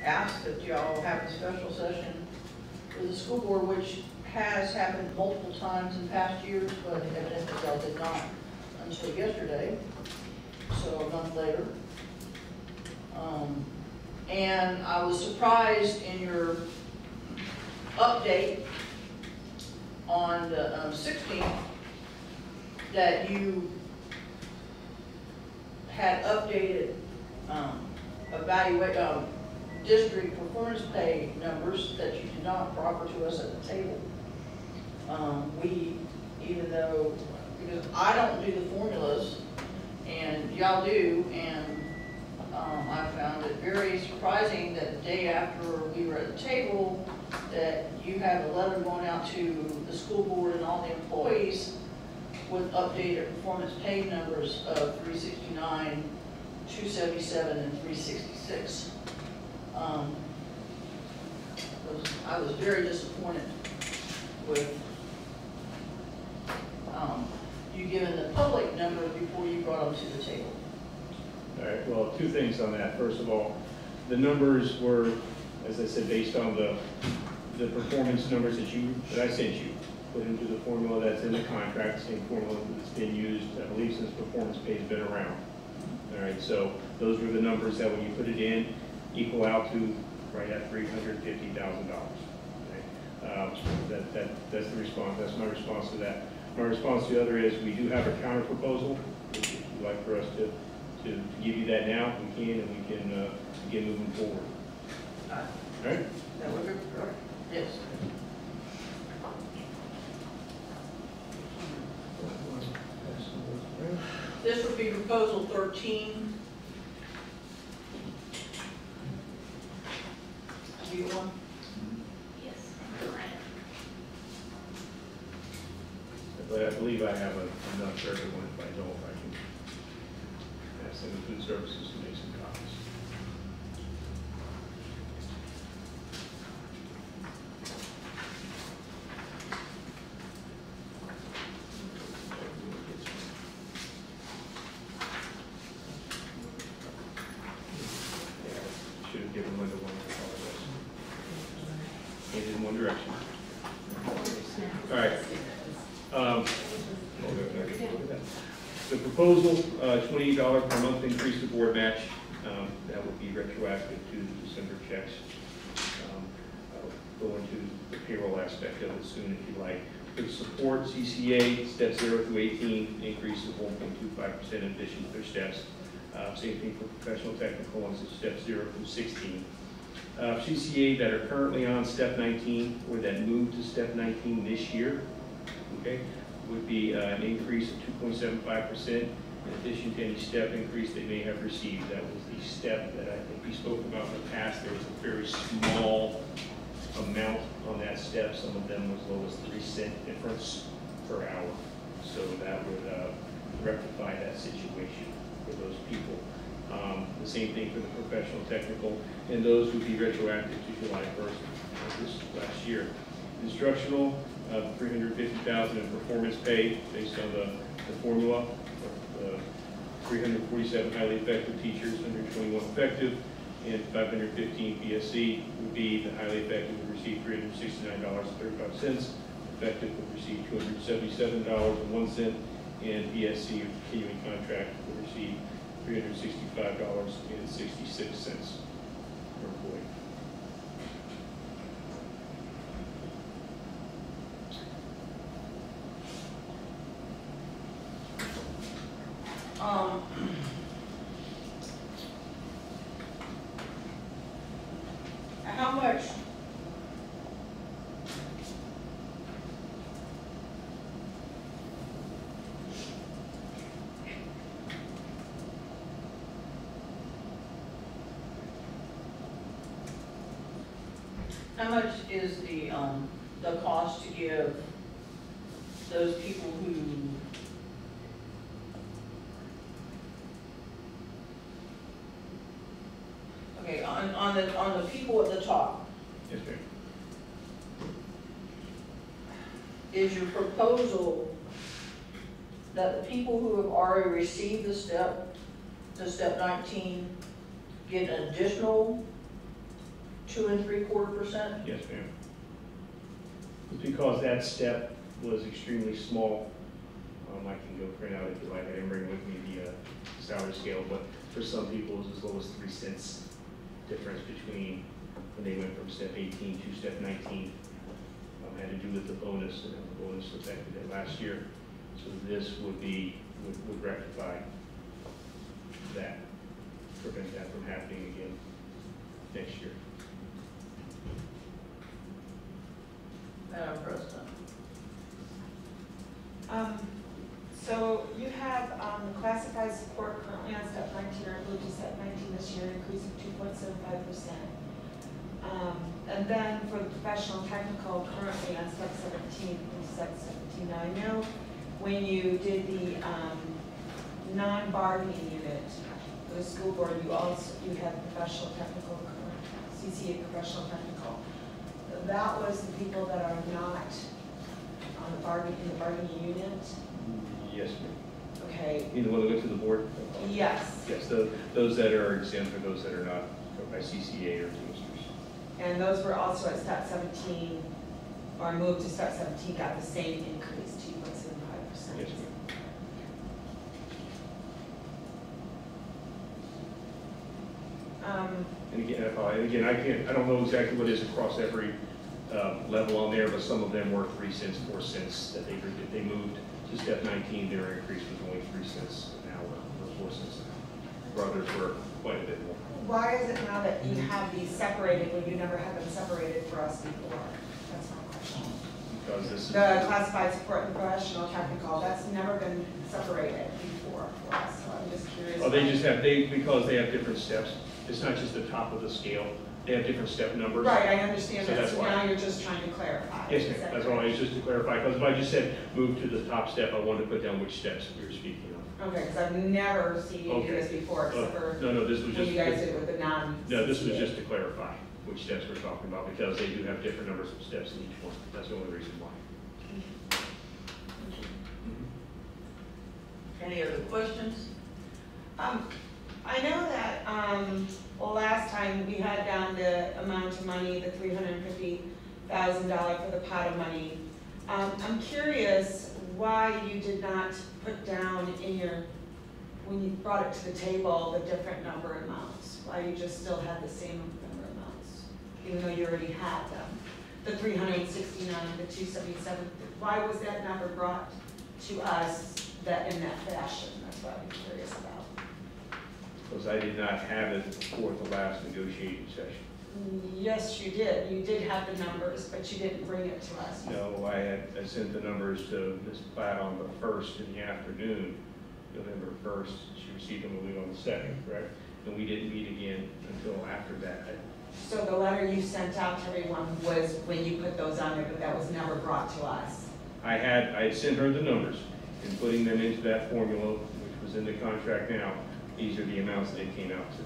ask that y'all have a special session with the school board, which has happened multiple times in past years, but evidently y'all did not until yesterday, so a month later. And I was surprised in your update on the 16th that you had updated district performance pay numbers that you did not proffer to us at the table. Even though, because I don't do the formulas and y'all do, and I found it very surprising that the day after we were at the table that you have a letter going out to the school board and all the employees with updated performance pay numbers of 369, 277, and 366. I was very disappointed with you giving the public numbers before you brought them to the table. All right, well, two things on that. First of all, the numbers were, as I said, based on the performance numbers that I sent you, put into the formula that's in the contract, same formula that's been used, I believe, since performance pay has been around. All right, so those were the numbers that when you put it in, equal out to right at $350,000. Okay? That's the response. That's my response to that. My response to the other is we do have a counter proposal. If you'd like for us to give you that now, we can, and we can begin moving forward. All right? That would be correct. Yes. This would be proposal 13. Do you want? Yes. But I believe I have enough for everyone. If I don't, I can ask them in food services to make some copies. Should have given Linda one for all of this. Aimed in one direction. All right. The proposal, $28 per month increase to board match. That would be retroactive to the December checks. I'll go into the payroll aspect of it soon if you like. For support, CCEA, steps 0 through 18, increase of 1.25% in addition to their steps. Same thing for professional technical ones at steps 0 through 16. CCEA that are currently on step 19 or that moved to step 19 this year, okay, would be an increase of 2.75% in addition to any step increase they may have received. That was the step that I think we spoke about in the past. There was a very small amount on that step. Some of them was as low as 3-cent difference per hour. So that would rectify that situation for those people. The same thing for the professional technical, and those would be retroactive to July 1st of this last year. Instructional, $350,000 in performance pay based on the formula. 347 highly effective teachers, 121 effective, and 515 PSC would be the highly effective would receive $369.35. Effective would receive $277.01, and PSC, continuing contract, would receive $365.66 per employee. How much is the cost to give those people who on the people at the top? Yes, ma'am. Is your proposal that the people who have already received the step 19 get an additional 2.75%? Yes, ma'am. It's because that step was extremely small. I can go print out if you like. I didn't bring with me the salary scale, but for some people it was as low as 3 cents difference between when they went from step 18 to step 19. Had to do with the bonus, and the bonus affected it last year. So this would rectify that, prevent that from happening again next year. Madam President. So you have the classified support currently on step 19, or moved to step 19 this year, an increase of 2.75%. And then for the professional technical, currently on step 17, Now I know when you did the non-bargaining unit for the school board, you had professional technical, CCEA professional technical. That was the people that are not on the bargaining unit. Yes, ma'am. Okay. You the one that went to the board? Yes. Yes, those that are exempt or those that are not by CCA or Teamsters. And those were also at step 17, or moved to step 17, got the same increase, 2.75%. Yes, ma'am. And again, I don't know exactly what is across every level on there, but some of them were 3 cents, 4 cents that they moved to step 19. Their increase was only 3 cents an hour or 4 cents an hour. Others were quite a bit more. Why is it now that you have these separated when you never had them separated for us before? That's my question. Because this is the classified support and professional technical, that's never been separated before for us, so I'm just curious. Oh, because they have different steps. It's not just the top of the scale. They have different step numbers. Right, I understand So that. that's So why. now you're just trying to clarify. Yes, ma'am. That's all. It's just to clarify, because if I just said move to the top step, I wanted to put down which steps we were speaking of. Okay, because I've never seen you do Okay. this before, except for No, this was when just. you guys did it with the non. No, this was just to clarify which steps we're talking about, because they do have different numbers of steps in each one. That's the only reason why. Any other questions? I know that, last time we had down the amount of money, the $350,000 for the pot of money. I'm curious why you did not put down in when you brought it to the table, the different number amounts. Why you just still had the same number amounts, even though you already had them. The 369, the 277, why was that number brought to us in that fashion? That's what I'm curious about. Because I did not have it for the last negotiating session. Yes, you did. You did have the numbers, but you didn't bring it to us. No, I sent the numbers to Ms. Platt on the 1st in the afternoon, November 1st. She received them on the 2nd, correct? And we didn't meet again until after that. So the letter you sent out to everyone was when you put those on there, but that was never brought to us. I had sent her the numbers and putting them into that formula, which was in the contract now. These are the amounts that it came out to.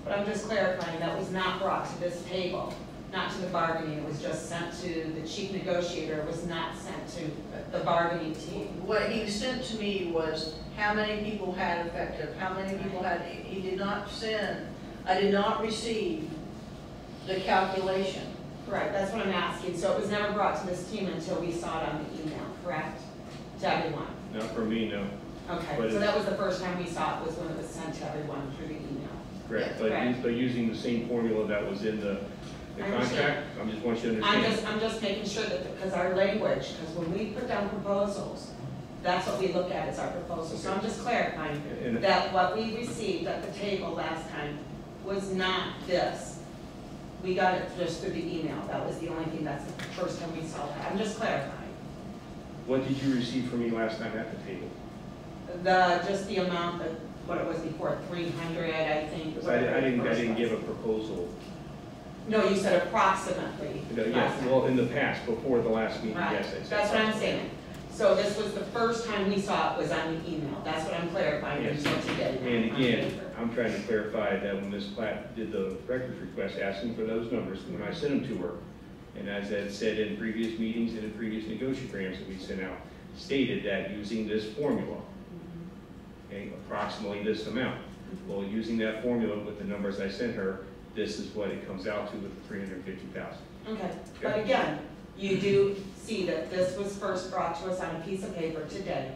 But I'm just clarifying, that was not brought to this table, not to the bargaining. It was just sent to the chief negotiator. It was not sent to the bargaining team. What he sent to me was how many people had effective, how many people had, he did not send, I did not receive the calculation. Right, that's what I'm asking. So it was never brought to this team until we saw it on the email, correct? To everyone? Not for me, no. Okay, But so that was the first time we saw it, was when it was sent to everyone through the email. Correct, Yes, but using the same formula that was in the I understand. contract, I just want you to understand. I'm just making sure that, because our language, because when we put down proposals, that's what we look at as our proposal. So I'm just clarifying And- that what we received at the table last time was not this. We got it just through the email. That was the only thing, that's the first time we saw that. I'm just clarifying. What did you receive from me last time at the table? Just the amount of what it was before, 300, I think. Because I didn't give a proposal. No, you said approximately. Yes, last time. well, in the past, before the last meeting, Right, yes, I said. that's what I'm saying. So this was the first time we saw it was on the email. That's what I'm clarifying. Yes. What you did And on again, paper. I'm trying to clarify that when Ms. Platt did the records request asking for those numbers, when I sent them to her, and as I said in previous meetings and in previous negotiations that we sent out, stated that using this formula, okay, approximately this amount. Well, using that formula with the numbers I sent her, this is what it comes out to with the 350,000. Okay, but again, you do see that this was first brought to us on a piece of paper today,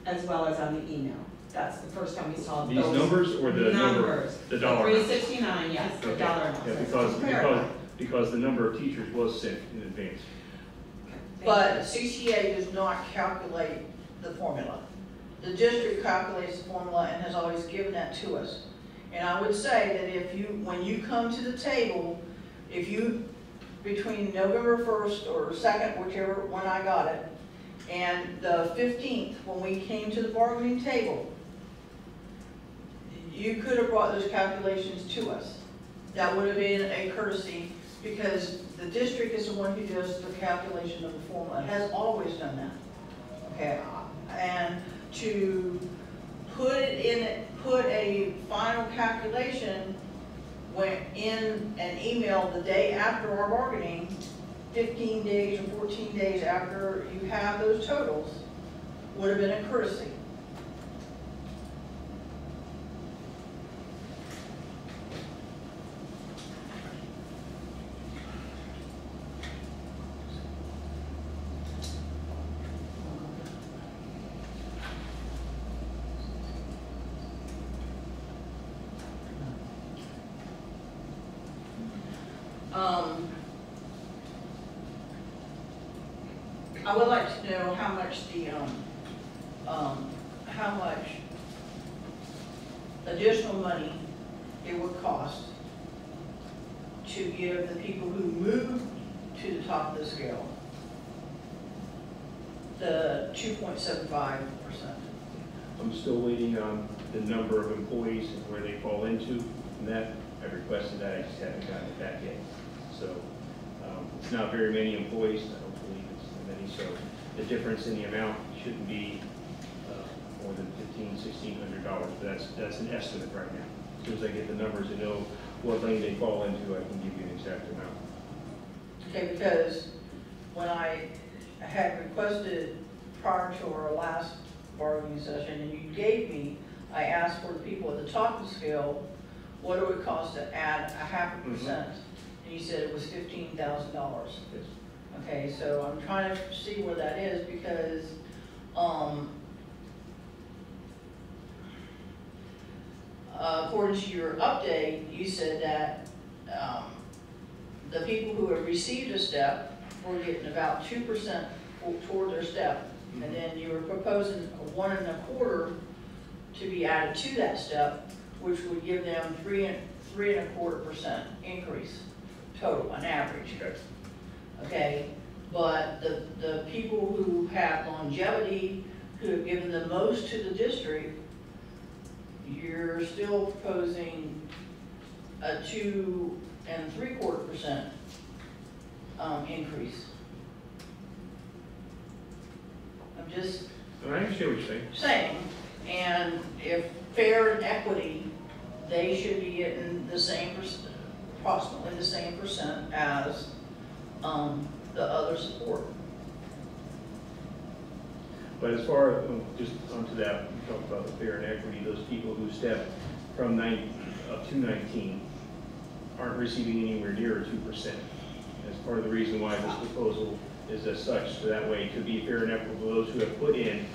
as well as on the email. That's the first time we saw These those numbers or the number, the dollar amount? 369, yes, the Okay. dollar amount. Yeah, because the number of teachers was sent in advance. But CCEA does not calculate the formula. The district calculates the formula and has always given that to us. And I would say that if you, when you come to the table, if you, between November 1st or 2nd, whichever when I got it, and the 15th, when we came to the bargaining table, you could have brought those calculations to us. That would have been a courtesy, because the district is the one who does the calculation of the formula. It has always done that. Okay, and to put it in, put a final calculation when in an email the day after our bargaining, 15 days or 14 days after you have those totals, would have been a courtesy. I would like to know how much the, how much additional money it would cost to give the people who moved to the top of the scale the 2.75%. I'm still waiting on the number of employees and where they fall into, and that, I requested that, I just haven't gotten it back yet. So, it's not very many employees, I don't believe it's many, so the difference in the amount shouldn't be more than $1,500–1,600, but that's an estimate right now. As soon as I get the numbers and know what lane they fall into, I can give you an exact amount. Okay, because when I had requested prior to our last bargaining session, and you gave me, I asked for the people at the top of the scale, what it would cost to add 0.5%, and you said it was $15,000. Yes. Okay, so I'm trying to see where that is, because according to your update, you said that the people who have received a step were getting about 2% toward their step, and then you were proposing 1.25% to be added to that step, which would give them 3.25% increase total on average. Okay. Okay, but the people who have longevity, who have given the most to the district, you're still proposing a 2.75% increase. I'm just I understand what you're saying, and if fair and equity, they should be getting the same percent, approximately the same percent as the other support. But as far as, just onto that, we talked about the fair and equity, those people who step from 9 up to 19 aren't receiving anywhere near 2%. That's part of the reason why this proposal is as such, so that way it could be fair and equitable to those who have put in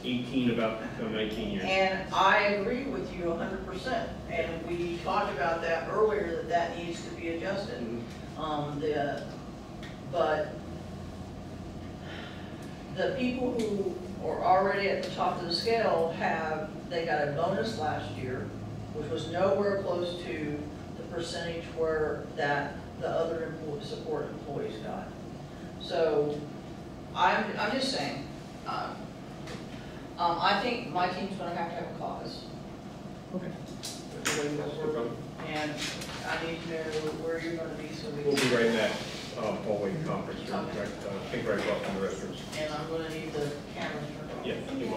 18 about to become 19 years. And I agree with you 100%, and we talked about that earlier, that needs to be adjusted. But the people who are already at the top of the scale they got a bonus last year, which was nowhere close to the percentage where the other support employees got. So I'm just saying, I think my team's going to have a caucus. Okay. And I need to know where you're going to be, so we We'll can. be right in that hallway conference room, Okay. I think right across from the restrooms. And I'm going to need the cameras turned off. Yeah.